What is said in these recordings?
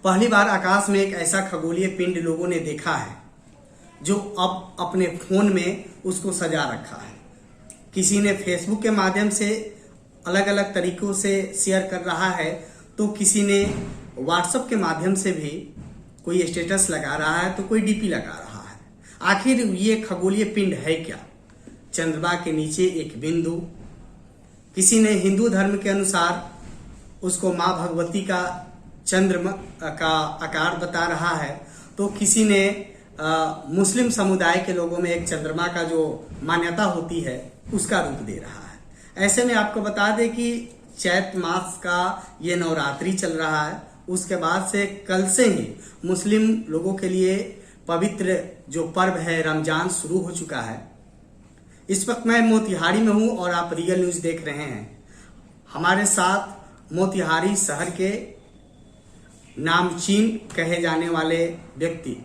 पहली बार आकाश में एक ऐसा खगोलीय पिंड लोगों ने देखा है जो अब अपने फोन में उसको सजा रखा है। किसी ने फेसबुक के माध्यम से अलग अलग तरीकों से शेयर कर रहा है, तो किसी ने व्हाट्सएप के माध्यम से भी कोई स्टेटस लगा रहा है, तो कोई डीपी लगा रहा है। आखिर ये खगोलीय पिंड है क्या? चंद्रमा के नीचे एक बिंदु। किसी ने हिंदू धर्म के अनुसार उसको माँ भगवती का चंद्रमा का आकार बता रहा है, तो किसी ने मुस्लिम समुदाय के लोगों में एक चंद्रमा का जो मान्यता होती है उसका रूप दे रहा है। ऐसे में आपको बता दें कि चैत मास का ये नवरात्रि चल रहा है। उसके बाद से कल से ही मुस्लिम लोगों के लिए पवित्र जो पर्व है रमजान शुरू हो चुका है। इस वक्त मैं मोतिहारी में हूं और आप रियल न्यूज देख रहे हैं। हमारे साथ मोतिहारी शहर के नामचीन कहे जाने वाले व्यक्ति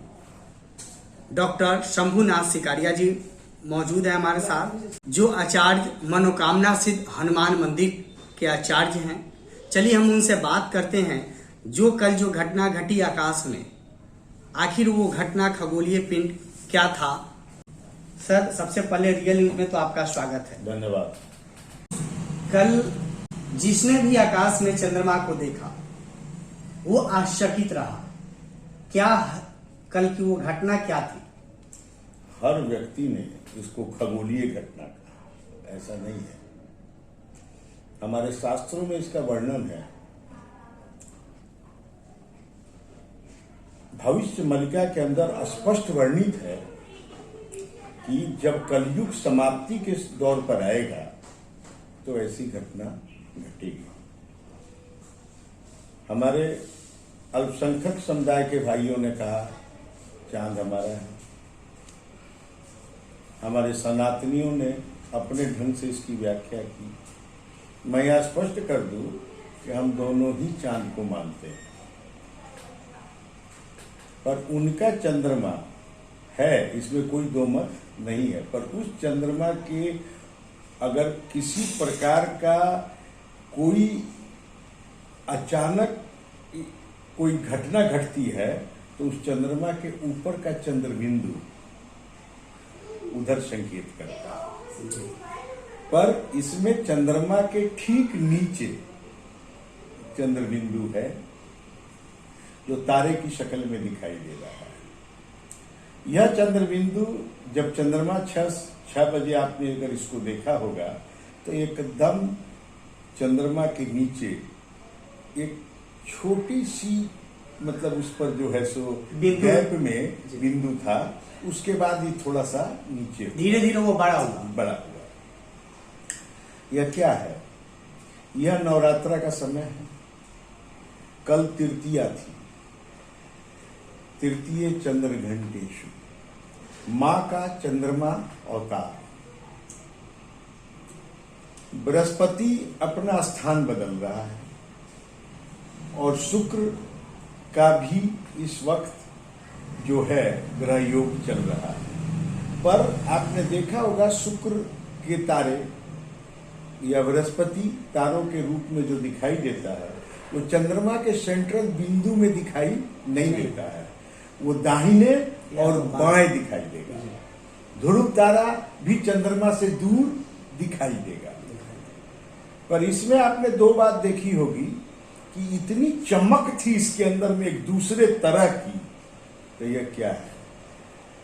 डॉक्टर शंभुनाथ सिकारिया जी मौजूद है हमारे साथ, जो आचार्य मनोकामना सिद्ध हनुमान मंदिर के आचार्य हैं। चलिए हम उनसे बात करते हैं। जो कल जो घटना घटी आकाश में, आखिर वो घटना खगोलीय पिंड क्या था? सर, सबसे पहले रियल न्यूज में तो आपका स्वागत है। धन्यवाद। कल जिसने भी आकाश में चंद्रमा को देखा वो आश्चर्यचकित रहा। क्या कल की वो घटना क्या थी? हर व्यक्ति ने इसको खगोलीय घटना कहा, ऐसा नहीं है। हमारे शास्त्रों में इसका वर्णन है। भविष्य मलिका के अंदर स्पष्ट वर्णित है कि जब कलयुग समाप्ति के दौर पर आएगा तो ऐसी घटना घटेगी। हमारे अल्पसंख्यक समुदाय के भाइयों ने कहा चांद हमारा है। हमारे सनातनियों ने अपने ढंग से इसकी व्याख्या की। मैं यह स्पष्ट कर दूं कि हम दोनों ही चांद को मानते हैं, पर उनका चंद्रमा है, इसमें कोई दो मत नहीं है। पर उस चंद्रमा के अगर किसी प्रकार का कोई अचानक कोई घटना घटती है तो उस चंद्रमा के ऊपर का चंद्रबिंदु उधर संकेत करता है। पर इसमें चंद्रमा के ठीक नीचे चंद्रबिंदु है जो तारे की शक्ल में दिखाई दे रहा है। यह चंद्रबिंदु जब चंद्रमा 6 बजे आपने अगर इसको देखा होगा तो एकदम चंद्रमा के नीचे एक छोटी सी, मतलब उस पर जो है सो गैप में बिंदु था। उसके बाद ही थोड़ा सा नीचे धीरे धीरे वो बड़ा हुआ। यह क्या है? यह नवरात्रा का समय है। कल तृतीया थी। तृतीय चंद्र घंटेशु, मां का चंद्रमा अवतार। बृहस्पति अपना स्थान बदल रहा है और शुक्र का भी इस वक्त जो है ग्रह योग चल रहा है। पर आपने देखा होगा शुक्र के तारे या बृहस्पति तारों के रूप में जो दिखाई देता है वो चंद्रमा के सेंट्रल बिंदु में दिखाई नहीं देता है, वो दाहिने और बाएं दिखाई देगा। ध्रुव तारा भी चंद्रमा से दूर दिखाई देगा। पर इसमें आपने दो बात देखी होगी कि इतनी चमक थी इसके अंदर में एक दूसरे तरह की। तो यह क्या है?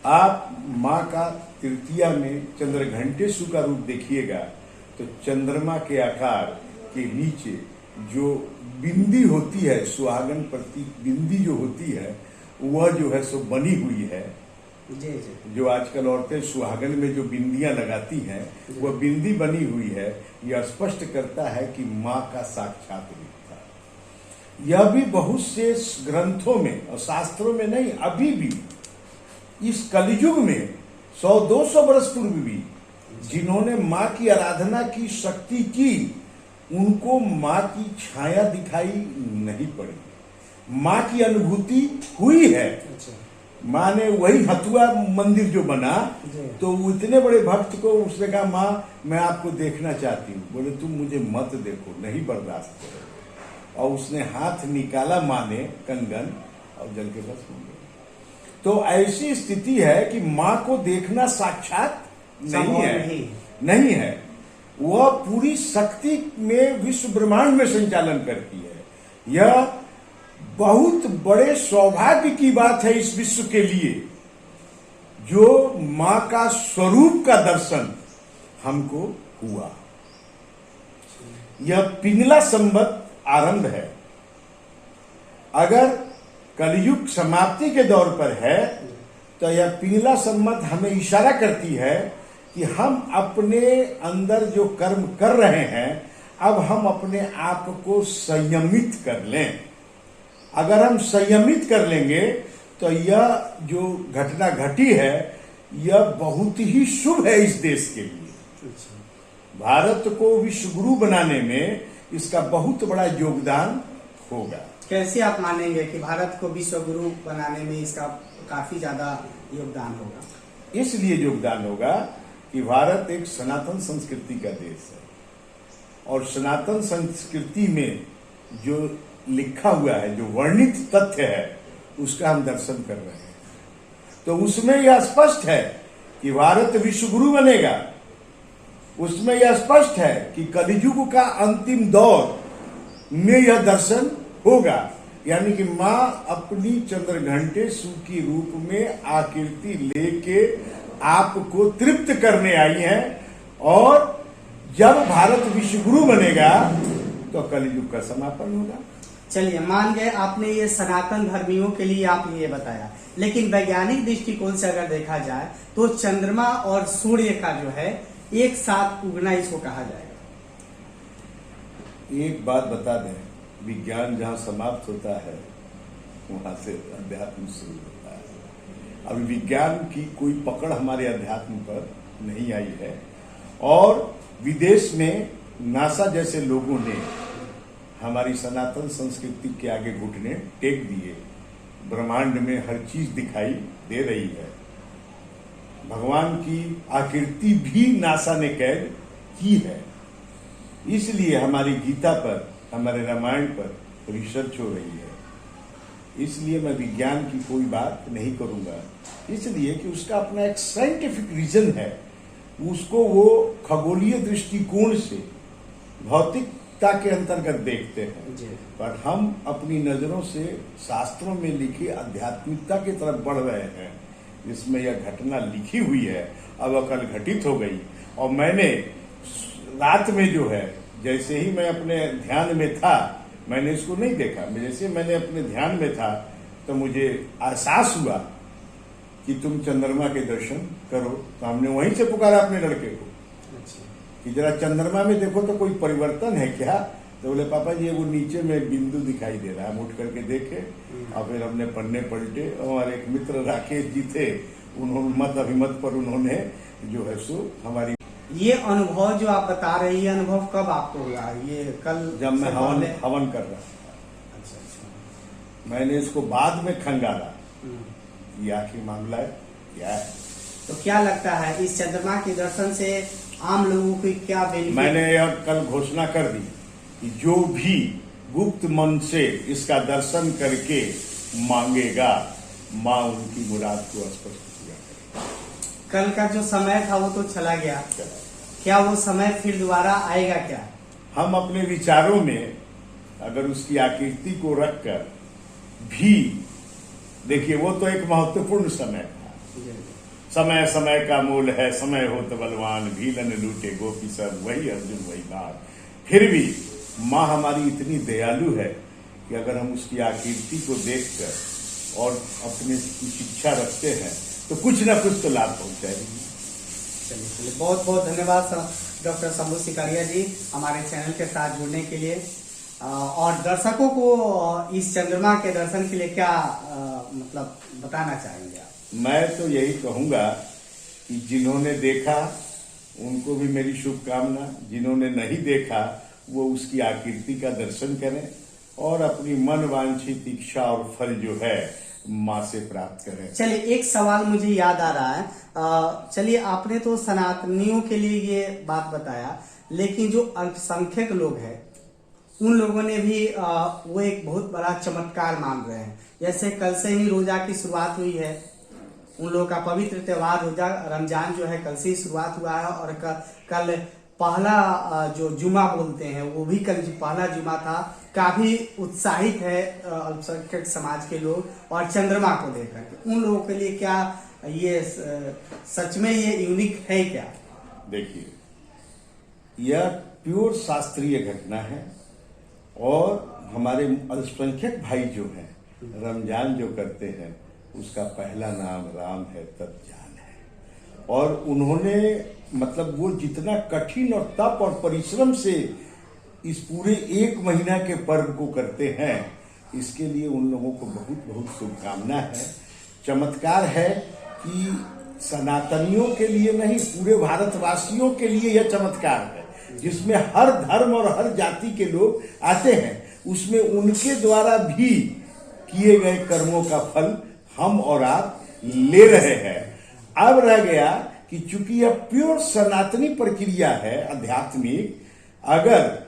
आप मां का तृतीया में चंद्र घंटेशु का रूप देखिएगा तो चंद्रमा के आकार के नीचे जो बिंदी होती है, सुहागन प्रतीक बिंदी जो होती है, वह जो है सो बनी हुई है। जो आजकल औरतें सुहागन में जो बिंदियां लगाती हैं वह बिंदी बनी हुई है। यह स्पष्ट करता है कि मां का साक्षात रूप था। यह भी बहुत से ग्रंथों में और शास्त्रों में नहीं, अभी भी इस कलयुग में 100-200 वर्ष पूर्व भी जिन्होंने मां की आराधना की, शक्ति की, उनको मां की छाया दिखाई नहीं पड़ी। मां की अनुभूति हुई है। मां ने वही हथुआ मंदिर जो बना तो इतने बड़े भक्त को उसने कहा मां मैं आपको देखना चाहती हूँ। बोले तुम मुझे मत देखो, नहीं बर्दाश्त करो। और उसने हाथ निकाला माँ ने कंगन और जल के बस हो गया। तो ऐसी स्थिति है कि माँ को देखना साक्षात नहीं है, नहीं है। वह पूरी शक्ति में विश्व ब्रह्मांड में संचालन करती है। यह बहुत बड़े सौभाग्य की बात है इस विश्व के लिए, जो माँ का स्वरूप का दर्शन हमको हुआ। यह पिंगला संवत आरंभ है। अगर कलयुग समाप्ति के दौर पर है तो यह पिंगला संवत हमें इशारा करती है कि हम अपने अंदर जो कर्म कर रहे हैं अब हम अपने आप को संयमित कर लें। अगर हम संयमित कर लेंगे तो यह जो घटना घटी है यह बहुत ही शुभ है इस देश के लिए। भारत को विश्व गुरु बनाने में इसका बहुत बड़ा योगदान होगा। कैसे आप मानेंगे कि भारत को विश्व गुरु बनाने में इसका काफी ज्यादा योगदान होगा? इसलिए योगदान होगा कि भारत एक सनातन संस्कृति का देश है और सनातन संस्कृति में जो लिखा हुआ है, जो वर्णित तथ्य है, उसका हम दर्शन कर रहे हैं। तो उसमें यह स्पष्ट है कि भारत विश्व गुरु बनेगा। उसमें यह स्पष्ट है कि कलियुग का अंतिम दौर में यह दर्शन होगा। यानी कि माँ अपनी चंद्रघंटेश्वर की रूप में आकृति लेके आपको तृप्त करने आई है और जब भारत विश्व गुरु बनेगा तो कलियुग का समापन होगा। चलिए, मान गए आपने ये सनातन धर्मियों के लिए आपने ये बताया, लेकिन वैज्ञानिक दृष्टिकोण से अगर देखा जाए तो चंद्रमा और सूर्य का जो है एक साथ उगना इसको कहा जाएगा। एक बात बता दें, विज्ञान जहां समाप्त होता है वहां से अध्यात्म शुरू होता है। अभी विज्ञान की कोई पकड़ हमारे अध्यात्म पर नहीं आई है और विदेश में नासा जैसे लोगों ने हमारी सनातन संस्कृति के आगे घुटने टेक दिए। ब्रह्मांड में हर चीज दिखाई दे रही है। भगवान की आकृति भी नासा ने कैद की है। इसलिए हमारी गीता पर, हमारे रामायण पर रिसर्च हो रही है। इसलिए मैं विज्ञान की कोई बात नहीं करूंगा, इसलिए कि उसका अपना एक साइंटिफिक रीजन है। उसको वो खगोलीय दृष्टिकोण से भौतिकता के अंतर्गत देखते हैं, पर हम अपनी नजरों से शास्त्रों में लिखी आध्यात्मिकता की तरफ बढ़ रहे हैं, जिसमें यह घटना लिखी हुई है, अब कल घटित हो गई। और मैंने रात में जो है, जैसे ही मैं अपने ध्यान में था, मैंने इसको नहीं देखा, जैसे मैंने अपने ध्यान में था तो मुझे एहसास हुआ कि तुम चंद्रमा के दर्शन करो। तो हमने वहीं से पुकारा अपने लड़के को कि जरा चंद्रमा में देखो तो कोई परिवर्तन है क्या। तो बोले पापा जी वो नीचे में बिंदु दिखाई दे रहा है। हम उठ करके देखे और फिर हमने पन्ने पलटे और हमारे एक मित्र राकेश जी थे, उन्होंने मत अभिमत पर उन्होंने जो है सो हमारी ये अनुभव जो आप बता रहे हैं, ये अनुभव कब आपको हुआ? ये कल जब मैं हवन कर रहा था। अच्छा। मैंने इसको बाद में खंगाला, ये आखिर मामला है क्या है। तो क्या लगता है इस चंद्रमा के दर्शन से आम लोगों को क्या बेनिफिट? मैंने यह कल घोषणा कर दी कि जो भी गुप्त मन से इसका दर्शन करके मांगेगा, माँ उनकी मुराद को स्पष्ट किया करेगी। कल का जो समय था वो तो चला गया, क्या वो समय फिर दोबारा आएगा क्या? हम अपने विचारों में अगर उसकी आकृति को रखकर भी देखिए, वो तो एक महत्वपूर्ण समय था। समय समय का मूल है, समय हो तो बलवान, भीलन लूटे गोपी सब, वही अर्जुन वही बात। फिर भी माँ हमारी इतनी दयालु है कि अगर हम उसकी आकृति को देखकर और अपने कुछ इच्छा रखते हैं तो कुछ ना कुछ तो लाभ पहुंचाएगी। चलिए, बहुत बहुत धन्यवाद डॉक्टर शंभू सिकारिया जी हमारे चैनल के साथ जुड़ने के लिए। और दर्शकों को इस चंद्रमा के दर्शन के लिए क्या मतलब बताना चाहेंगे आप? मैं तो यही कहूंगा कि जिन्होंने देखा उनको भी मेरी शुभकामना, जिन्होंने नहीं देखा वो उसकी आकृति का दर्शन करें और अपनी मन वांछित इच्छा और फल जो है माँ से प्राप्त करें। चलिए, एक सवाल मुझे याद आ रहा है। चलिए, आपने तो सनातनियों के लिए ये बात बताया, लेकिन जो अल्पसंख्यक लोग हैं, उन लोगों ने भी वो एक बहुत बड़ा चमत्कार मान रहे हैं। जैसे कल से ही रोजा की शुरुआत हुई है, उन लोगों का पवित्र त्योहार रोजा रमजान जो है कल से ही शुरुआत हुआ है, और कल पहला जो जुमा बोलते हैं वो भी कल पहला जुमा था। काफी उत्साहित है अल्पसंख्यक समाज के लोग और चंद्रमा को लेकर के। उन लोगों के लिए क्या ये सच में ये यूनिक है क्या? देखिए, यह प्योर शास्त्रीय घटना है और हमारे अल्पसंख्यक भाई जो हैं रमजान जो करते हैं उसका पहला नाम राम है तब जान है। और उन्होंने मतलब वो जितना कठिन और तप और परिश्रम से इस पूरे एक महीना के पर्व को करते हैं, इसके लिए उन लोगों को बहुत बहुत शुभकामना है। चमत्कार है कि सनातनियों के लिए नहीं, पूरे भारतवासियों के लिए यह चमत्कार है, जिसमें हर धर्म और हर जाति के लोग आते हैं। उसमें उनके द्वारा भी किए गए कर्मों का फल हम और आप ले रहे हैं। अब रह गया कि चूंकि यह प्योर सनातनी प्रक्रिया है आध्यात्मिक, अगर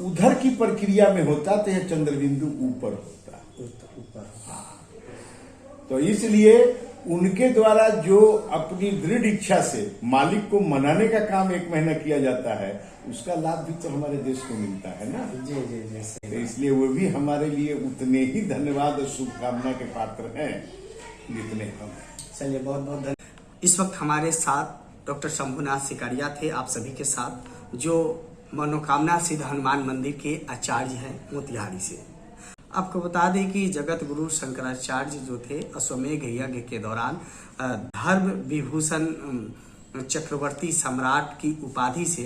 उधर की प्रक्रिया में होता तो यह चंद्रबिंदु ऊपर होता। तो इसलिए उनके द्वारा जो अपनी दृढ़ इच्छा से मालिक को मनाने का काम एक महीना किया जाता है, उसका लाभ भी तो हमारे देश को मिलता है ना। जी जी जी। तो इसलिए वो भी हमारे लिए उतने ही धन्यवाद और शुभकामना के पात्र हैं जितने हम। चलिए, बहुत बहुत धन्यवाद। इस वक्त हमारे साथ डॉक्टर शंभुनाथ सिकारिया थे, आप सभी के साथ, जो मनोकामना सिद्ध हनुमान मंदिर के आचार्य हैं मोतिहारी से। आपको बता दें कि जगत गुरु शंकराचार्य जो थे अश्वमेघ यज्ञ के दौरान धर्म विभूषण चक्रवर्ती सम्राट की उपाधि से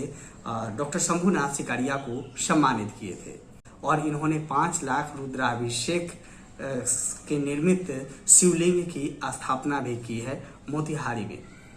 डॉक्टर शंभुनाथ सिकारिया को सम्मानित किए थे, और इन्होंने 5 लाख रुद्राभिषेक के निर्मित शिवलिंग की स्थापना भी की है मोतिहारी में।